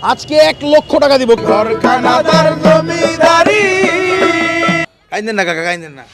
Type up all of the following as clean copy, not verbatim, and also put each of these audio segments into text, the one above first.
আজকে 1 লক্ষ টাকা দিব। ঘরখানাদার জমিদারি। কাইন্দেন না কাকা, কাইন্দেন না।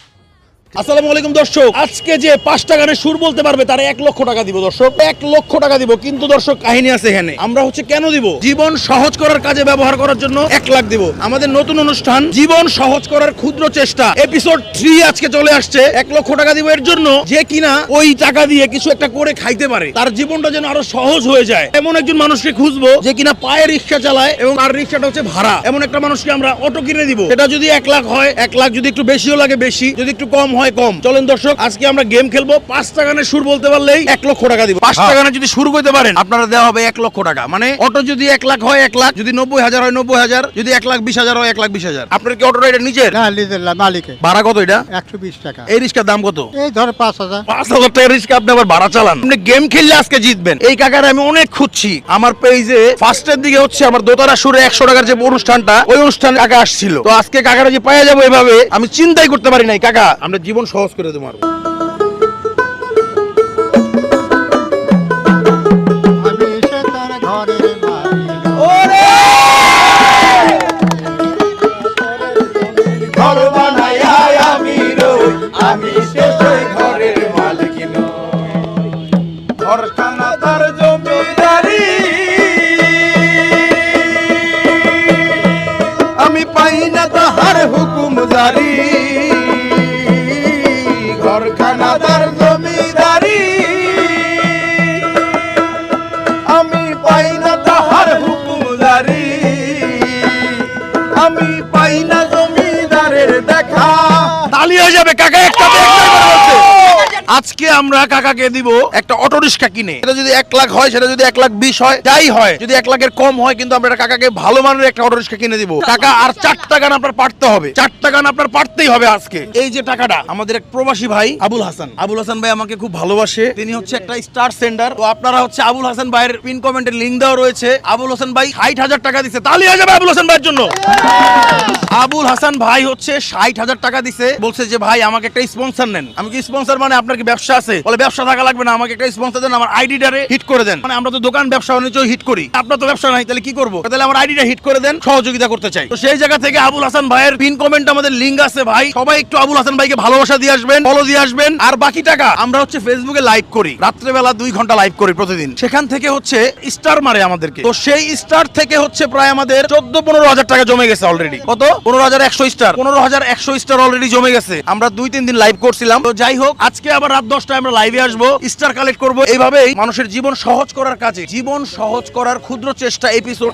আসসালামু আলাইকুম দর্শক, আজকে যে 5টা গানের সুর বলতে পারবে তার 1 লক্ষ টাকা দিব দর্শক, 1 লক্ষ টাকা দিব। কিন্তু দর্শক কাহিনী আছে এখানে। আমরা কেন দিব? জীবন সহজ করার কাজে ব্যবহার করার জন্য 1 লাখ দিব। আমাদের নতুন অনুষ্ঠান জীবন সহজ করার ক্ষুদ্র চেষ্টা এপিসোড 3 আজকে চলে আসছে। 1 লক্ষ টাকা দিব এর জন্য যে কিনা ওই টাকা দিয়ে কিছু একটা করে খাইতে পারে, তার জীবনটা যেন আরো সহজ হয়ে যায়। এমন একজন মানুষকে খুঁজবো যে কিনা পায়ে রিক্সা চালায় এবং তার রিক্সাটা হচ্ছে ভাড়া। এমন একটা মানুষকে আমরা অটো কিনে দিব। সেটা যদি 1 লাখ হয় 1 লাখ, যদি একটু বেশিও লাগে বেশি, যদি একটু কম হয় কম। চলেন দর্শক, আজকে আমরা গেম খেলবো। 5টা গানের সুর বলতে পারলেই 1 লক্ষ টাকা দিব। 5টা গানে যদি সুর করতে পারেন আপনারা দেওয়া হবে 1 লক্ষ টাকা। মানে অটো যদি 1 লাখ হয় 1 লাখ, যদি 90,000 হয় 90,000, যদি 1,20,000 হয় 1,20,000। আপনার কি অটোটা এটা নিজের? না, নিজের মালিকের। ভাড়া কত এটা? 120 টাকা। এই রিক্সার দাম কত? এই ধর 5,000। 5,000 টাকা রিক্সা আপনি আবার ভাড়া চালান। আপনি গেম খেললে আজকে জিতবেন। এই কাকার আমি অনেক খুঁজছি। আমার পেজে ফার্স্টের দিকে আমার দোতারা সুরে 100 টাকার যে অনুষ্ঠানটা, ওই অনুষ্ঠানে কাকা আসছিল। তো আজকে কাকারা যে পাওয়া যাবো এভাবে আমি চিন্তাই করতে পারি নাই। কাকা, আমরা জীবন সহজ করে দেবো। আমি এসে তার ঘরের মালিক। ঘর বানাইয়া আমি রই, আমি শেষে ঘরের মালিক নই। ঘরখানাদার জমিদারি। আমি পাই না তাহার হুকুম জারি। ঘরখানাদার জমিদারি। আমি পাই না তাহার হুকুম জারি। আমি পাই না জমিদারের দেখা। তালি হয়ে যাবে কাকা, একটা একটাই করে বলছে। আজকে আমরা কাকাকে দিব একটা অটো রিক্সা কিনে। সেটা যদি 1 লাখ হয়, সেটা যদি 1,20,000 হয়, যাই হয়, যদি 1 লাখের কম হয়, কিন্তু আমরা কাকাকে ভালো মানের একটা অটো রিক্সা কিনে দিব। কাকা আর 4টা গান আপনার পারতে হবে। 4টা গান আপনার পারতেই হবে আজকে। এই যে টাকাটা আমাদের এক প্রবাসী ভাই আবুল হাসান, আবুল হাসান ভাই আমাকে খুব ভালোবাসে। তিনি একটা স্টার সেন্ডার। তো আপনারা আবুল হাসান ভাইয়ের পিন কমেন্টের লিংক দেওয়া রয়েছে। আবুল হাসান ভাই 60,000 টাকা দিছে। তালি হয়ে যাবে আবুল হাসান ভাইয়ের জন্য। আবুল হাসান ভাই 60,000 টাকা দিছে। বলছে যে ভাই আমাকে একটা স্পন্সর নেন। আমি কি স্পন্সর মানে আপনার কি ব্যবসা আছে? বলে ব্যবসা থাকা লাগবে না, আমাকে একটা স্পন্সর দেন, আমার আইডিটারে হিট করে দেন। মানে আমরা তো দোকান ব্যবসা বাণিজ্য হিট করি, আপনার তো ব্যবসা নাই, তাহলে কি করবো? তাহলে আমার আইডিটা হিট করে দেন, সহযোগিতা করতে চাই। তো সেই জায়গা থেকে আবুল হাসান ভাইয়ের পিন কমেন্ট আমাদের লিংক আছে। ভাই সবাই একটু আবুল হাসান ভাইকে ভালোবাসা দিয়ে আসবেন, ফলো দিয়ে আসবেন। আর বাকি টাকা আমরা ফেসবুকে লাইভ করি, রাত্রেবেলা 2 ঘন্টা লাইভ করি প্রতিদিন। সেখান থেকে স্টার মারে আমাদেরকে। তো সেই স্টার থেকে প্রায় আমাদের 14-15 হাজার টাকা জমে গেছে অলরেডি। কত? 15,100 স্টার। 15,100 স্টার অলরেডি জমে গেছে। আমরা 2-3 দিন লাইভ করছিলাম। তো যাই হোক, আজকে আবার রাত 10টায় আমরা লাইভে আসবো, স্টার কালেক্ট করবো। এইভাবেই মানুষের জীবন সহজ করার কাজে, জীবন সহজ করার ক্ষুদ্র চেষ্টা এপিসোড